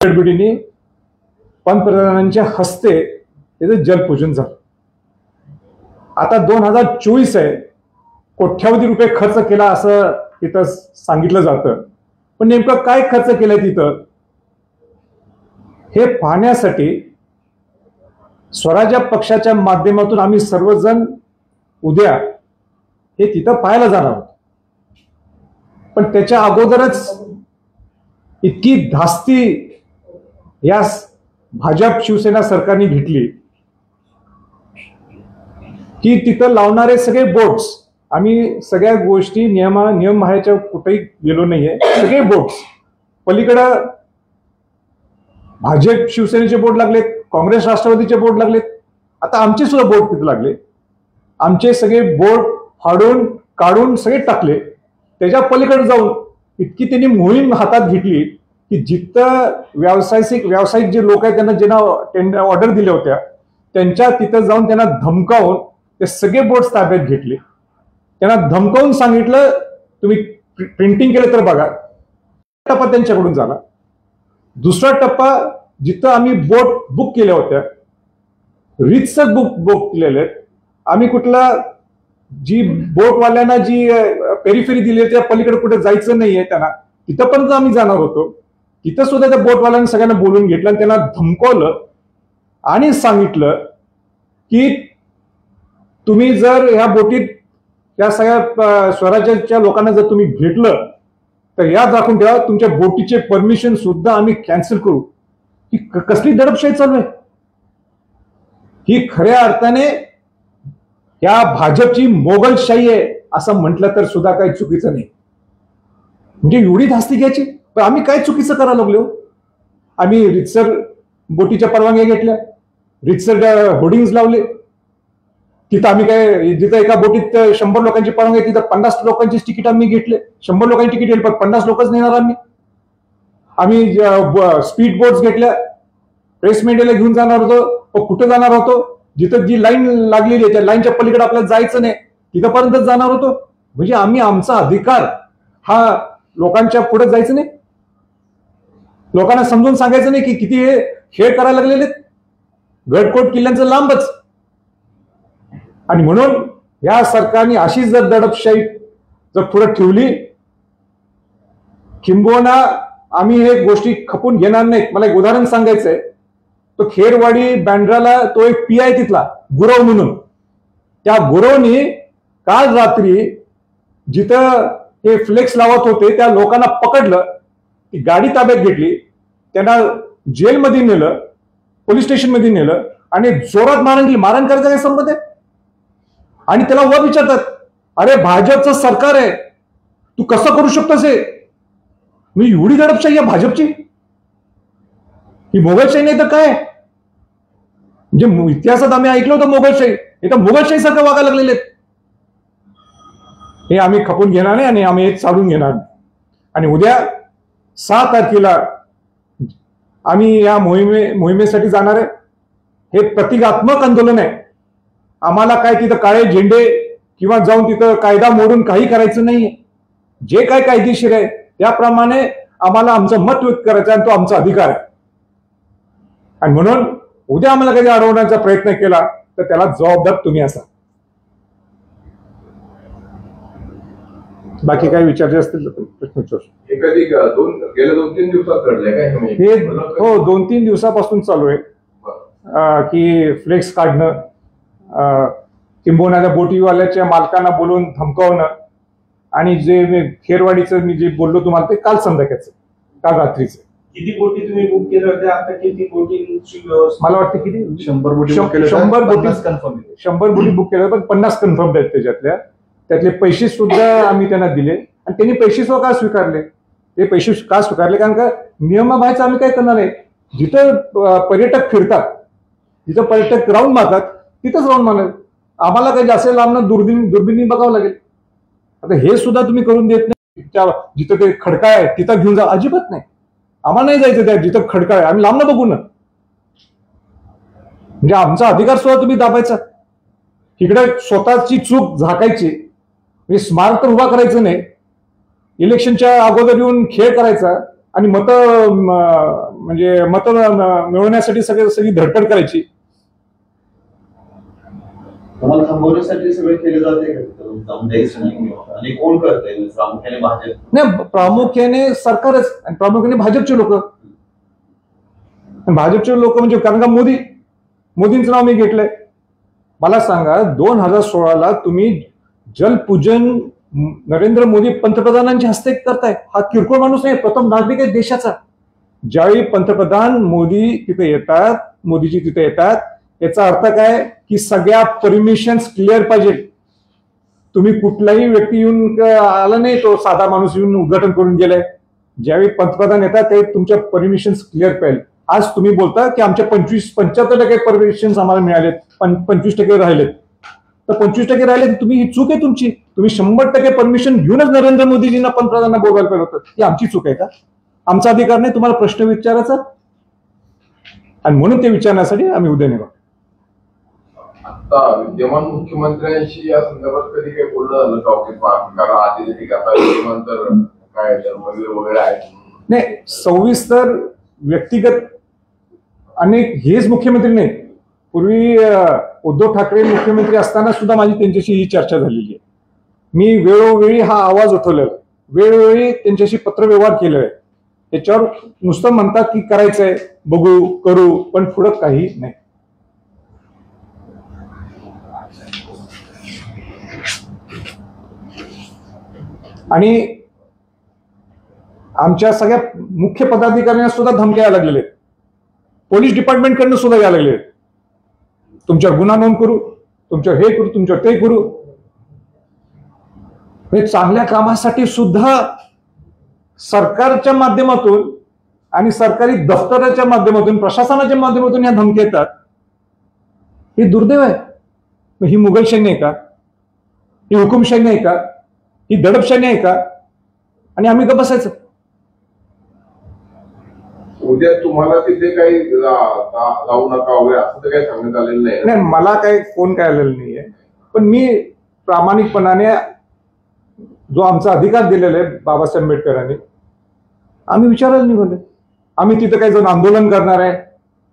गडबडीने पंतप्रधानांच्या हस्ते त्याचं जलपूजन झालं. आता 2024 आहे, कोट्यावधी रुपये खर्च केला असं तिथं सांगितलं जातं, पण नेमकं काय खर्च केलाय तिथं हे पाहण्यासाठी स्वराज्य पक्षाच्या माध्यमातून आम्ही सर्वजण उद्या हे तिथं पाहायला जाणार आहोत. पण त्याच्या अगोदरच इतकी धास्ती या भाजप शिवसेना सरकारने घेतली की तिथं लावणारे सगळे बोर्ड्स, आम्ही सगळ्या गोष्टी नियम बाहेरच्या कुठेही गेलो नाहीये, सगळे बोर्ड्स पलीकडं भाजप शिवसेनेचे बोर्ड लागलेत, काँग्रेस राष्ट्रवादीचे बोर्ड लागलेत, आता आमचे सुद्धा बोर्ड तिथे लागले. आमचे सगळे बोर्ड फाडून काढून सगळे टाकले. त्याच्या पलीकडे जाऊन इतकी त्यांनी मोहीम हातात घेतली की जिथं व्यावसायिक जे लोक आहेत त्यांना ज्यांना ऑर्डर दिल्या होत्या त्यांच्या तिथं जाऊन त्यांना धमकावून ते सगळे बोर्ड ताब्यात घेतले. त्यांना धमकावून सांगितलं तुम्ही प्रिंटिंग केलं तर बघा. टप्पा त्यांच्याकडून झाला. दुसरा टप्पा जिथं आम्ही बोट बुक केल्या होत्या, रीतसर बुक केलेले आहेत, आम्ही कुठला जी बोटवाल्यांना जी पेरिफेरी दिली त्या पलीकडे कुठे जायचं नाहीये त्यांना, तिथं पण आम्ही जाणार होतो. तिथं सुद्धा त्या बोटवाल्यांनी सगळ्यांना बोलून घेतलं आणि त्यांना धमकवलं आणि सांगितलं की तुम्ही जर ह्या बोटीत या सगळ्या स्वराज्याच्या लोकांना जर तुम्ही भेटलं तर याद राखून ठेवा तुमच्या बोटीचे परमिशन सुद्धा आम्ही कॅन्सल करू. ही कसली दडपशाही चालू आहे? ही खऱ्या अर्थाने या भाजपची मोगलशाही आहे असं म्हटलं तर सुद्धा काही चुकीचं नाही. म्हणजे एवढी धास्ती घ्यायची, पण आम्ही काय चुकीचं करायला लागलो? आम्ही रितसर बोटीच्या परवानग्या घेतल्या, रितसर होर्डिंग्स लावले. तिथं आम्ही काय, जिथं एका बोटीत 100 लोकांची परवानगी आहे तिथं 50 लोकांची तिकीट आम्ही घेतले. 100 लोकांची तिकीट घेतली पण 50 लोकच नेणार आम्ही स्पीड बोट्स घेतल्या. प्रेस मीडियाला घेऊन जाणार होतो. कुठं जाणार होतो? जिथं जी लाईन लागलेली आहे त्या लाईनच्या पलीकडे आपल्याला जायचं नाही, तिथंपर्यंतच जाणार होतो. म्हणजे आम्ही आमचा अधिकार हा लोकांच्या पुढे जायचं नाही, लोकांना समजून सांगायचं नाही की किती हे खेळ करायला लागलेले, गडकोट किल्ल्यांचं लांबच. आणि म्हणून या सरकारने अशी जर दडपशाही जर पुढे ठेवली, किंबहुना आम्ही हे गोष्टी खपून घेणार नाहीत. मला एक उदाहरण सांगायचंय. तो खेरवाडी बँड्राला तो एक PI तिथला गुरव म्हणून, त्या गुरवनी काल रात्री जिथं हे फ्लेक्स लावत होते त्या लोकांना पकडलं, ती गाडी ताब्यात घेतली, त्यांना जेलमध्ये नेलं, पोलीस स्टेशनमध्ये नेलं आणि जोरात मारण करायचा काय संबंध आहे? आणि त्याला वर विचारतात, अरे भाजपचं सरकार आहे, तू कसं करू शकतोस हे? मी एवढी दडपशाही आहे भाजपची? ही मोगलशाही नाही तर काय? म्हणजे इतिहासात आम्ही ऐकलं होतं मोगलशाही, इथं मोगलशाही सारखं वागायला लागलेले. हे आम्ही खपून घेणार नाही आणि आम्ही हे चालून घेणार. आणि उद्या 6 तारखेला आम्ही या मोहिमेसाठी जाणार आहे. हे प्रतिकात्मक आंदोलन आहे. आम्हाला काय तिथं काळे झेंडे किंवा जाऊन तिथं कायदा मोडून काही करायचं नाहीये. जे काय कायदेशीर आहे त्याप्रमाणे आम्हाला आमचं मत व्यक्त करायचं आणि तो आमचा अधिकार आहे. आणि म्हणून उद्या आम्हाला काही अडवण्याचा प्रयत्न केला तर त्याला जबाबदार तुम्ही असा. बाकी काही विचारले असतील तर प्रश्न विचारू. गेल्या 2-3 दिवसात घडलंय काय हे? हो, 2-3 दिवसापासून चालू आहे की फ्लेक्स काढणं, किंबहुना त्या बोटीवाल्याच्या मालकांना बोलून धमकावणं. आणि जे खेरवाडीचं मी जे बोललो तुम्हाला ते काल संध्याकाळचं, काल रात्रीचं. किती बोटी तुम्ही बुक केल्या होत्या? आता किती बोटींची व्यवस्था? मला वाटतं किती 100 बोटी 100 बोटी बुक केल्या, पण 50 कन्फर्म आहेत त्यातले पैसे सुद्धा आम्ही त्यांना दिले. आणि त्यांनी पैसे सुद्धा का स्वीकारले? ते पैसे का स्वीकारले? कारण का नियमाबाहेरचं आम्ही काय करणार आहे. जिथं पर्यटक फिरतात, जिथं पर्यटक राऊंड मारतात तिथंच राऊंड मारणार. आम्हाला काही जास्त लांब दुर्बिणी बघावं लागेल. आता हे सुद्धा तुम्ही करून देत नाही. जिथं ते खडका आहे तिथं घेऊन जा, अजिबात नाही. आम्हाला नाही जायचं त्या जिथं खडका आहे, आम्ही लांब बघू ना. म्हणजे आमचा अधिकार सुद्धा तुम्ही दाबायचा. इकडे स्वतःची चूक झाकायची, म्हणजे स्मारक तर उभा करायचं नाही, इलेक्शनच्या अगोदर येऊन खेळ करायचा, आणि म्हणजे मत मिळवण्यासाठी सगळी धडपड करायची. तुम्हाला थांबवण्यासाठी सगळे केले जाते का आणि कोण करते प्रामुख्याने भाजप? नाही, प्रामुख्याने सरकारच आणि प्रामुख्याने भाजपचे लोक. भाजपचे लोक म्हणजे कारण का मोदींचं नाव मी घेतलंय. मला सांगा 2016ला तुम्ही जलपूजन नरेंद्र मोदी पंतप्रधानांच्या हस्ते करताय. हा किरकोळ माणूस नाही, प्रथम नागरिक आहे देशाचा. ज्यावेळी पंतप्रधान मोदी तिथे येतात, मोदीजी तिथे येतात, याचा अर्थ काय की सगळ्या परमिशन्स क्लिअर पाहिजे. तुम्ही कुठलाही व्यक्ती येऊन आला नाही, तो साधा माणूस येऊन उद्घाटन करून गेलाय. ज्यावेळी पंतप्रधान येतात त्यावेळी तुमच्या परमिशन्स क्लिअर पाहिजे. आज तुम्ही बोलता की आमच्या 75% परमिशन्स आम्हाला मिळालेत, 25% राहिलेत. तर 25% राहिले, तुम्ही ही चूक आहे तुमची. तुम्ही 100% परमिशन घेऊनच नरेंद्र मोदीजींना पंतप्रधानांना बोलवायला पाहिजे होतं. ही आमची चूक आहे का? आमचा अधिकार नाही तुम्हाला प्रश्न विचारायचा? आणि म्हणून ते विचारण्यासाठी आम्ही उद्या निघू. आता विद्यमान मुख्यमंत्र्यांशी या संदर्भात कधी काही बोलणं झालं का? कारण आधी ठीक आता विद्यमान तर काय धर्मवीर वगैरे आहेत. नाही, सविस्तर व्यक्तिगत अनेक हेच मुख्यमंत्री नाहीत. पूर्वी उद्धव ठाकरे मुख्यमंत्री असताना सुद्धा माझी त्यांच्याशी ही चर्चा झालेली आहे. मी वेळोवेळी हा आवाज उठवलेला, वेळोवेळी त्यांच्याशी पत्रव्यवहार केलेला आहे. त्याच्यावर नुसतं म्हणतात की करायचंय, बघू, करू, पण पुढं काही नाही. आणि आमच्या सगळ्या मुख्य पदाधिकाऱ्यांना सुद्धा धमक्या यायला लागलेल्या आहेत. पोलीस डिपार्टमेंटकडनं सुद्धा यायला लागले आहेत. तुमच्यावर गुन्हा नोंद करू, तुमच्यावर हे करू, तुमच्यावर ते करू. हे चांगल्या कामासाठी सुद्धा सरकारच्या माध्यमातून आणि सरकारी दफ्तराच्या माध्यमातून, प्रशासनाच्या माध्यमातून या धमक्या येतात. हे दुर्दैव आहे. ही मुघलशाही नाही का? ही हुकुमशाही नाही का? ही दडपशाही आहे का? आणि आम्ही का बसायचं? उद्या तुम्हाला तिथे काही जाऊ नका वगैरे असं तर काही सांगण्यात आलेलं नाही. नाही, मला काही फोन काय आलेला नाहीये. पण मी प्रामाणिकपणाने जो आमचा अधिकार दिलेला आहे बाबासाहेब आंबेडकरांनी, आम्ही विचारायला निघालो. आम्ही तिथं काही जाऊन आंदोलन करणार आहे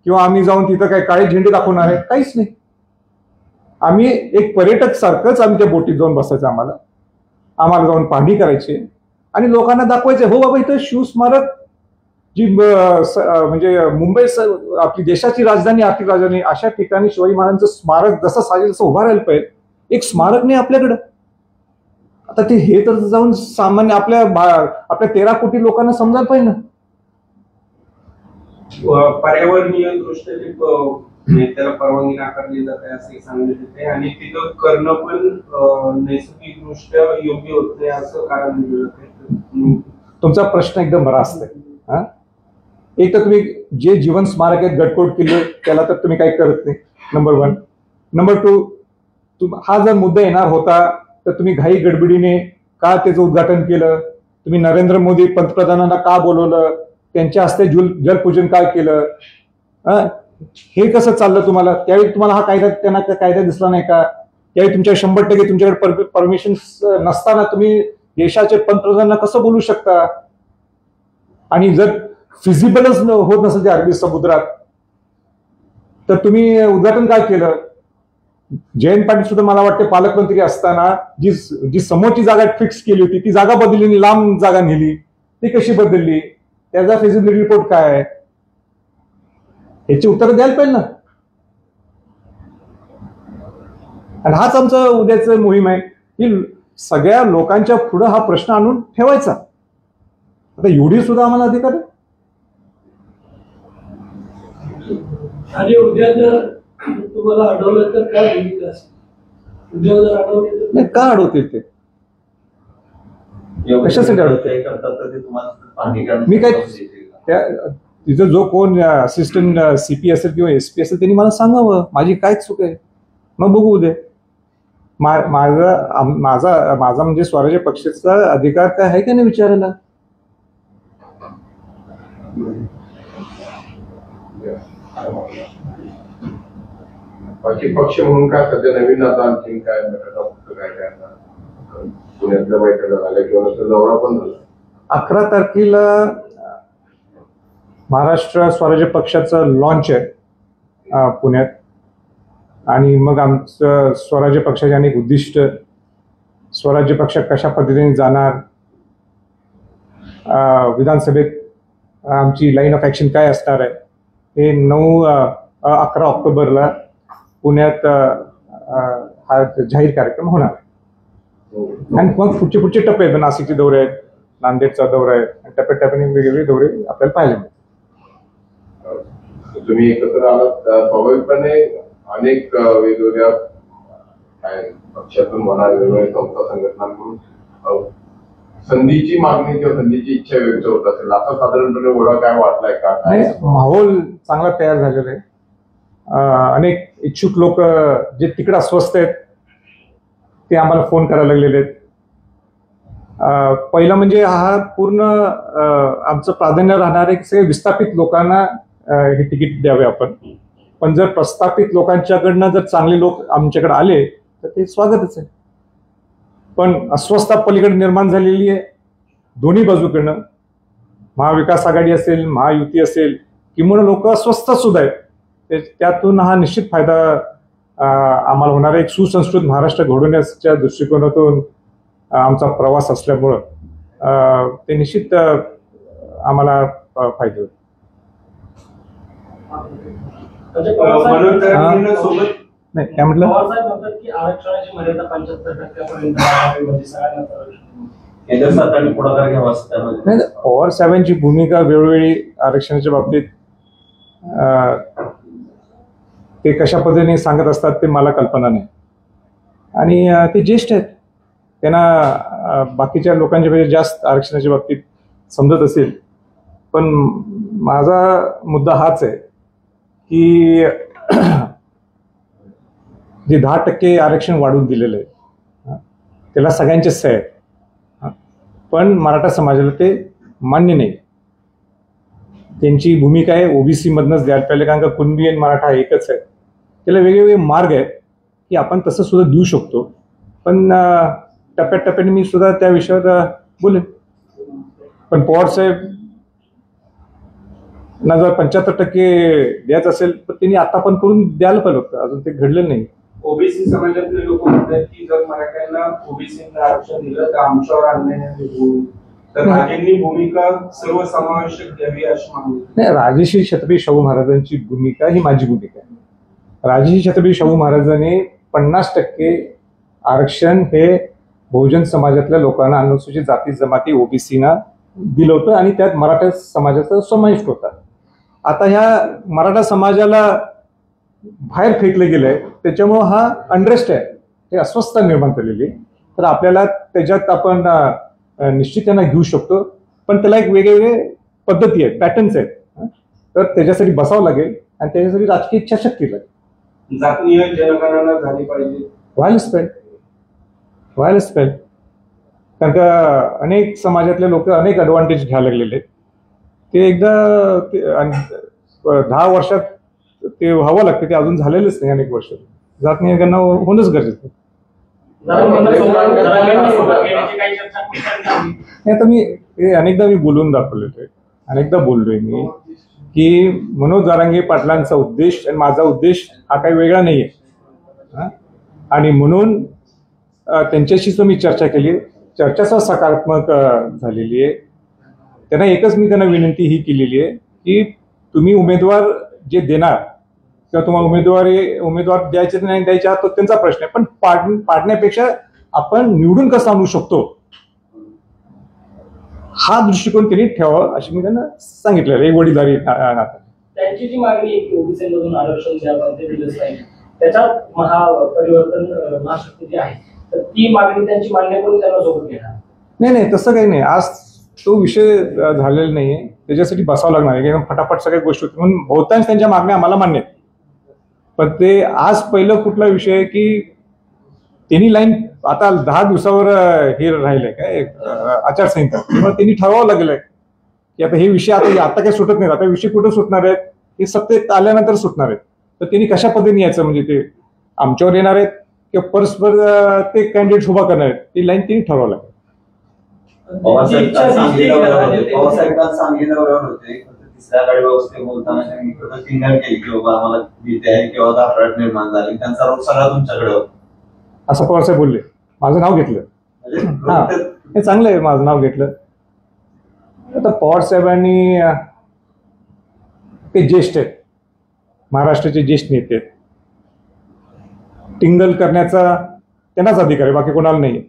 किंवा आम्ही जाऊन तिथं काही काळे झेंडे दाखवणार आहे, काहीच नाही. आम्ही एक पर्यटक सारखंच आम्ही त्या बोटीत जाऊन बसायचं. आम्हाला जाऊन पाहणी करायची आणि लोकांना दाखवायचे, हो बाबा इथं शिवस्मारक जी म्हणजे मुंबई आपली देशाची राजधानी, आर्थिक राजधानी, अशा ठिकाणी शिवाजी महाराजांचं स्मारक जसं साजेल तसं उभा राहायला पाहिजे. एक स्मारक नाही आपल्याकडं. आता ते हे तर जाऊन सामान्य आपल्या 13 कोटी लोकांना समजायला पाहिजे ना. पर्यावरणीय दृष्ट्या त्याला परवानगी नाकारली जाते असं सांगण्यात येते आणि तिथं करणं पण नैसर्गिक दृष्ट्या योग्य होत नाही असं कारण दिलं जाते. तुमचा प्रश्न एकदम बरा असतोय. एक तर तुम्ही जे जीवन स्मारक आहेत गडकोट किल्ले, त्याला तर तुम्ही काही करत नाही, नंबर 1. नंबर 2, हा जर मुद्दा येणार होता तर तुम्ही घाई गडबडीने का त्याचं उद्घाटन केलं? तुम्ही नरेंद्र मोदी पंतप्रधानांना का बोलवलं? त्यांच्या हस्ते जलपूजन का केलं? हे कसं चाललं तुम्हाला? त्यावेळी तुम्हाला हा कायदा दिसला नाही का? त्यावेळी तुमच्या 100% तुमच्याकडे परमिशन नसताना तुम्ही देशाचे पंतप्रधानांना कसं बोलू शकता? आणि जर फिजिबलच होत नसेल ते अरबी समुद्रात तर तुम्ही उद्घाटन काय केलं? जयंत पाटील सुद्धा मला वाटते पालकमंत्री असताना जी समोरची जागा फिक्स केली होती ती जागा बदलली, लांब जागा नेली. ती कशी बदलली? त्याचा फिजिबिलिटी रिपोर्ट काय आहे? याची उत्तर द्यायला पाहिजे ना. आणि हाच आमचा उद्याचं मोहीम आहे की सगळ्या लोकांच्या पुढे हा प्रश्न आणून ठेवायचा. आता एवढी सुद्धा आम्हाला अधिकार आहे. आणि उद्या जर तुम्हाला अडवलं तर काय भूमिका असेल? उद्या जर अडवले नाही, का अडवतील ते? कशासाठी अडवते? मी काय तिथं जो कोण असिस्टंट CP असेल किंवा SP असेल त्यांनी मला सांगावं माझी काय चूक आहे, मग बघू उद्या. माझा म्हणजे स्वराज्य पक्षाचा अधिकार काय आहे का नाही विचारायला. बाकी पक्ष म्हणून काय सध्या नवीन आता आणखी काय काय पुण्यातल्या बैठका झाल्या किंवा दौरा पण झाला. 11 तारखेला महाराष्ट्र स्वराज्य पक्षाचं लॉन्च आहे पुण्यात, आणि मग आमचं स्वराज्य पक्षाचे अनेक उद्दिष्ट, स्वराज्य पक्ष कशा पद्धतीने जाणार, विधानसभेत आमची लाईन ऑफ ॲक्शन काय असणार आहे, हे 9-11 ऑक्टोबरला पुण्यात हा जाहीर कार्यक्रम होणार आहे. आणि मग पुढचे टप्पे आहेत, नाशिकचे दौरे आहेत, नांदेडचा दौरा आहे, आणि टप्प्याटप्प्याने वेगवेगळे दौरे आपल्याला पाहायला मिळतात. तुम्ही एकत्र आलात, स्वाभाविकपणे अनेक वेगवेगळ्या पक्षातून म्हणा, वेगवेगळ्या संस्था संघटनांकडून संधीची मागणी किंवा संधीची इच्छा व्यक्त होत असेल, असा साधारणपणे ओढा काय वाटलाय का? माहोल चांगला तयार झालेला आहे. अनेक इच्छुक लोक जे तिकडे अस्वस्थ आहेत ते आम्हाला फोन करायला लागलेले आहेत. पहिलं म्हणजे हा पूर्ण आमचं प्राधान्य राहणार आहे की सगळे विस्थापित लोकांना हे तिकीट द्यावे आपण. पण जर प्रस्थापित लोकांच्याकडनं जर चांगले लोक आमच्याकडे आले तर ते स्वागतच आहे. पण अस्वस्थता पलीकडे निर्माण झालेली आहे दोन्ही बाजूकडनं. महाविकास आघाडी असेल, महायुती असेल, किंवा लोक अस्वस्थ सुद्धा आहेत. त्यातून हा निश्चित फायदा आम्हाला होणार आहे. एक सुसंस्कृत महाराष्ट्र घडवण्याच्या दृष्टिकोनातून आमचा प्रवास असल्यामुळं ते निश्चित आम्हाला फायदे होईल. नाही काय म्हटलं? आरक्षणाची मर्यादा 75% केंद्र सरकारने पुढाकार घ्यावा असं त्यामध्ये. नाही, पवार साहेबांची भूमिका वेळोवेळी आरक्षणाच्या बाबतीत ते कशा पद्धतीने सांगत असतात ते मला कल्पना नाही. आणि ते ज्येष्ठ आहेत, त्यांना बाकीच्या लोकांच्यापेक्षा जास्त आरक्षणाच्या बाबतीत समजत असेल. पण माझा मुद्दा हाच आहे की जे 10% आरक्षण वाढवून दिलेलं आहे त्याला सगळ्यांचे सह्या आहेत, पण मराठा समाजाला ते मान्य नाही. त्यांची भूमिका आहे ओबीसी मधनच द्यायला पाहिजे, कारण का कुणबी आणि मराठा एकच आहे. त्याला वेगवेगळे मार्ग आहेत की आपण तसं सुद्धा देऊ शकतो. पण टप्प्याटप्प्याने मी सुद्धा त्या विषयावर बोलेन. पण पवार साहेब ना जर 75% द्यायचं असेल तर त्यांनी आता पण करून द्यायला पाहिजे होतं. अजून ते घडलेलं नाही. ओबीसी समाजातले लोक म्हणतात की जर मराठ्यांना ओबीसीला आरक्षण दिलं तर आमच्यावर अन्याय होईल, तर राजेंनी भूमिका सर्वसमावेशक द्यावी अशी मागणी. नाही, राजर्षी छत्रपती शाहू महाराजांची भूमिका ही माझी भूमिका आहे. राजर्षी छत्रपती शाहू महाराजांनी 50% आरक्षण हे बहुजन समाजातल्या लोकांना, अनुसूचित जाती जमाती ओबीसीना दिलं होतं आणि त्यात मराठा समाजाचा समावेश होता. आता ह्या मराठा समाजाला बाहेर फेकलं गेलंय, त्याच्यामुळं हा अनरेस्ट आहे, हे अस्वस्थता निर्माण झालेली. तर आपल्याला त्याच्यात आपण निश्चित त्यांना घेऊ शकतो, पण त्याला एक वेगवेगळे पद्धती आहेत, पॅटर्न्स आहेत. तर त्याच्यासाठी बसावं लागेल आणि त्याच्यासाठी राजकीय इच्छाशक्ती लागेल. जातीय जनगणना झाली पाहिजे, व्हायलाच पाहिजे. कारण का अनेक समाजातले लोक अनेक ॲडव्हान्टेज घ्यायला लागलेले आहेत. ते एकदा 10 वर्षात ते व्हावं लागते, ते अजून झालेलंच नाही. अनेक वर्ष जातीय गणना होणंच गरजेचं आहे. आता मी अनेकदा बोलून दाखवलेलं आहे, अनेकदा बोललोय मी की मनोज जरांगे पाटलांचा उद्देश आणि माझा उद्देश हा काही वेगळा नाही आहे. आणि म्हणून त्यांच्याशीच मी चर्चा केली. चर्चा सकारात्मक झालेली आहे. त्यांना एकच मी त्यांना विनंती ही केलेली आहे की तुम्ही उमेदवार जे देणार किंवा तुम्हाला उमेदवार द्यायचे नाही द्यायचे तो त्यांचा प्रश्न आहे, पण पाडण्यापेक्षा आपण निवडून कसं आणू शकतो हा दृष्टिकोन त्यांनी ठेवावा अशी मी त्यांना सांगितलेलं. एक वडीलधारी त्यांची जी मागणी आहे की ओबीसी मधून आरक्षण द्यावं ते दिलंच नाही, त्याच्यात महापरिवर्तन महाशक्ती जी आहे तर ती मागणी त्यांची मान्य करून त्यांना सोबत घेणार. नाही, तसं काही नाही. आज तो विषय झालेला नाहीये, त्याच्यासाठी बसावं लागणार आहे. एकदम फटाफट सगळ्या गोष्टी होती म्हणून बहुतांश त्यांच्या मागण्या आम्हाला मान्य आहेत. पण ते आज पहिलं कुठला विषय आहे की त्यांनी लाईन आता 10 दिवसावर हे राहिलंय काय आचारसंहिता, त्यामुळे त्यांनी ठरवावं लागेल की आता हे विषय आता काही सुटत नाहीत. आता विषय कुठं सुटणार आहेत, हे सत्तेत आल्यानंतर सुटणार आहेत. तर त्यांनी कशा पद्धतीने यायचं, म्हणजे ते आमच्यावर येणार आहेत किंवा परस्पर ते कॅन्डिडेट उभा करणार आहेत, ती लाईन त्यांनी ठरवावं लागेल. पवारसाहेब सांगलीला होते, तिसऱ्या गाडी व्यवस्थेत बोलताना त्यांनी टिंगल केली की बाबा आम्हाला भीती आहे किंवा घाबरट निर्माण झाली, त्यांचा रोग सगळा तुमच्याकडे होता. असं पवारसाहेब बोलले, माझं नाव घेतलं. म्हणजे हा, रोग हे चांगलं आहे, माझं नाव घेतलं. आता पवारसाहेबांनी ते ज्येष्ठ आहेत, महाराष्ट्राचे ज्येष्ठ नेते आहेत. टिंगल करण्याचा त्यांनाच अधिकार आहे, बाकी कोणाला नाही.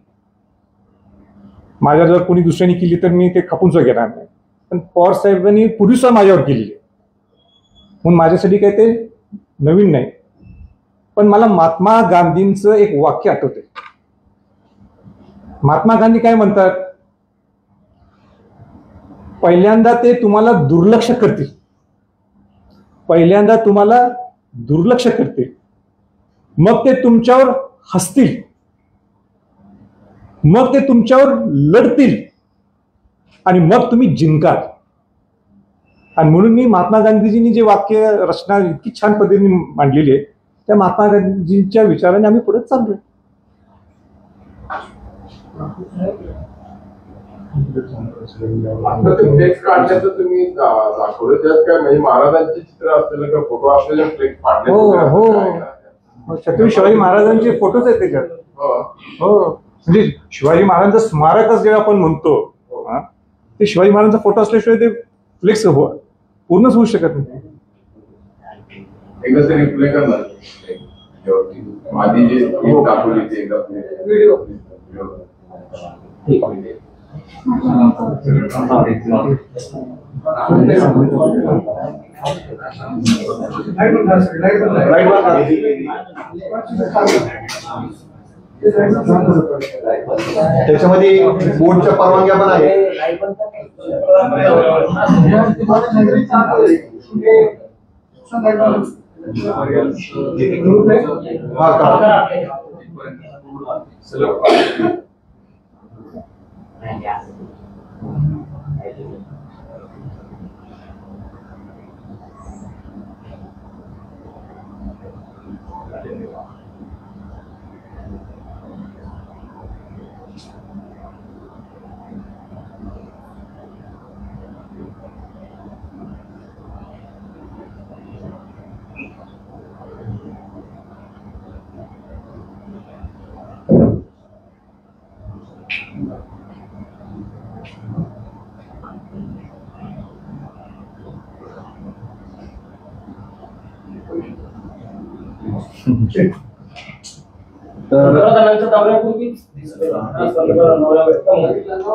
माझ्या जर कोणी दुसऱ्याने केली तर मी ते खपून सुद्धा घेणार नाही, पण पवारसाहेबांनी पूर्वीसुद्धा माझ्यावर केलेली आहे, म्हणून माझ्यासाठी काही ते नवीन नाही. पण मला महात्मा गांधींचं एक वाक्य आठवते. महात्मा गांधी काय म्हणतात, पहिल्यांदा ते तुम्हाला दुर्लक्ष करतील, पहिल्यांदा तुम्हाला दुर्लक्ष करतील, मग ते तुमच्यावर हसतील, मग ते तुमच्यावर लढतील आणि मग तुम्ही जिंकाल. आणि म्हणून मी महात्मा गांधीजींनी जे वाक्य रचना इतकी छान पद्धतीने मांडलेली आहे, त्या महात्मा गांधीजींच्या विचाराने आम्ही पुढे चाललोय. आता ते फ्लेक्स काढण्याचं तुम्ही दाखवलं, त्यात काय म्हणजे महाराजांचे चित्र असलेलं का फोटो असलेले फ्लेक्स काढले? हो. छत्रपती शिवाजी महाराजांचे फोटोच आहेत त्याच्यात. हो, म्हणजे शिवाजी महाराजांचं स्मारकच जे आपण म्हणतो, ते शिवाजी महाराजांचा फोटो असल्याशिवाय ते फ्लेक्स पूर्णच होऊ शकत नाही. एकदा तरी रिप्ले करणार आधी जे दाखवली ते एकदा व्हिडिओ. त्याच्यामध्ये बोर्डच्या परवानग्या पण आहे.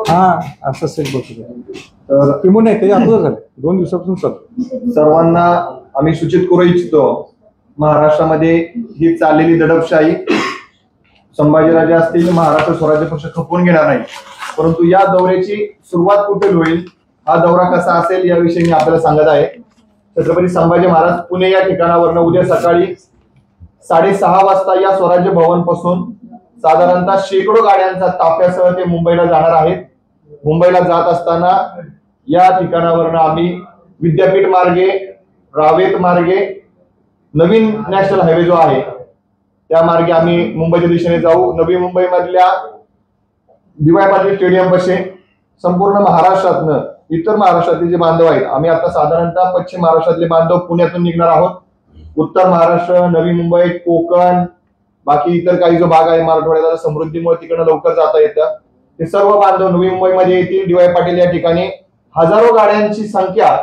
हा, असं असेल बहुतेक. तर किमो नाही, ते अगोदर झालं, 2 दिवसापासून चालू. सर्वांना आम्ही सूचित करू इच्छितो, महाराष्ट्रामध्ये ही चाललेली दडपशाही संभाजीराजे असतील, महाराष्ट्र स्वराज्य पक्ष खपवून घेणार नाही. परंतु या दौऱ्याची सुरुवात कुठे होईल, हा दौरा कसा असेल याविषयी मी आपल्याला सांगत आहे. छत्रपती संभाजी महाराज पुणे या ठिकाणावरनं उद्या सकाळी 6:30 वाजता या स्वराज्य भवन पासून साधारणतः शेकडो गाड्यांचा ताफ्यासह ते मुंबईला जाणार आहेत. मुंबईला जात असताना या ठिकाणावरनं आम्ही विद्यापीठ मार्गे, रावेत मार्गे, नवीन नॅशनल हायवे जो आहे त्या मार्गे आम्ही मुंबईच्या दिशेने जाऊ. नवी मुंबई मधल्या डी.वाय. पाटील स्टेडियम पाशी संपूर्ण महाराष्ट्रातनं इतर महाराष्ट्रातले जे बांधव आहेत, आम्ही आता साधारणतः पश्चिम महाराष्ट्रातले बांधव पुण्यातून निघणार आहोत. उत्तर महाराष्ट्र, नवी मुंबई, कोकण, बाकी इतर काही जो भाग आहे मराठवाड्याला समृद्धीमुळे तिकडनं लवकर जाता येतं, ते सर्व बांधव नवी मुंबईमध्ये येतील. डी.वाय. पाटील या ठिकाणी हजारो गाड्यांची संख्या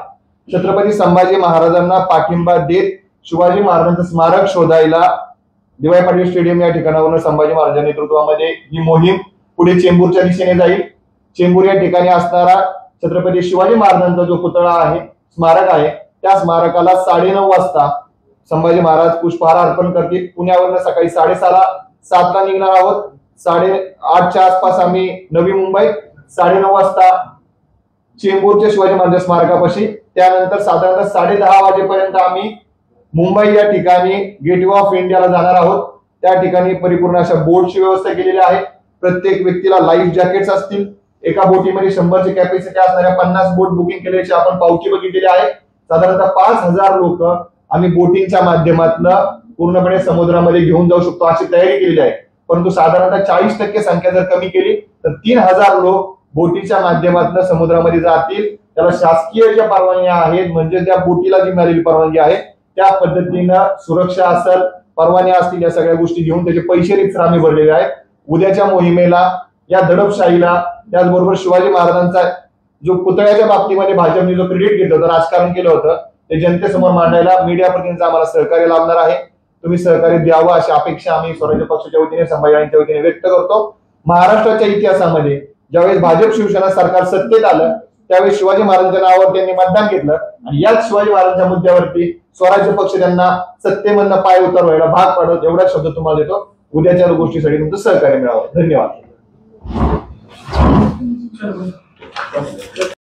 छत्रपती संभाजी महाराजांना पाठिंबा देत शिवाजी महाराजांचं स्मारक शोधायला डी.वाय. पाटील स्टेडियम या ठिकाणावरून संभाजी महाराजांच्या नेतृत्वामध्ये ही मोहीम पुढे चेंबूरच्या दिशेने जाईल. चेंबूर या ठिकाणी असणारा छत्रपती शिवाजी महाराजांचा जो पुतळा आहे, स्मारक आहे, त्या स्मारकाला 9:30 वाजता संभाजी महाराज पुष्पहार अर्पण करतील. पुण्यावरून सकाळी 7:30 निघणार आहोत. 8:30च्या आसपास आम्ही नवी मुंबई, 9:30 वाजता चेंबूरच्या शिवाजी महाराज स्मारकापाशी, त्यानंतर साधारणतः 10:30 वाजेपर्यंत आम्ही मुंबई या ठिकाणी गेटवे ऑफ इंडियाला जाणार आहोत. त्या ठिकाणी परिपूर्ण अशा बोटची व्यवस्था केलेली आहे. प्रत्येक व्यक्तीला लाईफ जॅकेट्स असतील. एका बोटीमध्ये 100ची कॅपॅसिटी असणाऱ्या 50 बोट बुकिंग केल्याची आपण पावती बघितलेली आहे. साधारणतः 5,000 लोक आम्ही बोटिंगच्या माध्यमातून पूर्णपणे समुद्रामध्ये घेऊन जाऊ शकतो अशी तयारी केलेली आहे. परंतु साधारणतः 40% संख्या जर कमी केली तर 3,000 लोक बोटीच्या माध्यमातून समुद्रामध्ये जातील, त्याला शासकीय ज्या परवानग्या आहेत म्हणजे त्या बोटीला जी मिळालेली परवानगी आहे त्या पद्धतीनं सुरक्षा असेल, परवाने असतील, या सगळ्या गोष्टी घेऊन त्याचे पैसे रितसर आम्ही भरलेले आहेत. उद्याच्या मोहिमेला, या दडपशाहीला, त्याचबरोबर शिवाजी महाराजांचा जो पुतळ्याच्या बाबतीमध्ये भाजपने जो क्रेडिट घेतलं होतं, राजकारण केलं होतं, ते जनतेसमोर मांडायला मीडिया प्रतिनिधींचं आम्हाला सहकार्य लाभणार आहे. तुम्ही सहकार्य द्यावं अशी अपेक्षा आम्ही स्वराज्य पक्षाच्या वतीने, संभाजीराजांच्या वतीने व्यक्त करतो. महाराष्ट्राच्या इतिहासामध्ये ज्यावेळेस भाजप शिवसेना सरकार सत्तेत आलं त्यावेळेस शिवाजी महाराजांच्या नावावर त्यांनी मतदान घेतलं आणि याच शिवाजी महाराजांच्या मुद्द्यावरती स्वराज्य पक्ष त्यांना सत्तेमधनं पाय उतरवायला भाग पाडत. एवढा शब्द तुम्हाला देतो. उद्याच्या गोष्टीसाठी तुमचं सहकार्य मिळावं. धन्यवाद.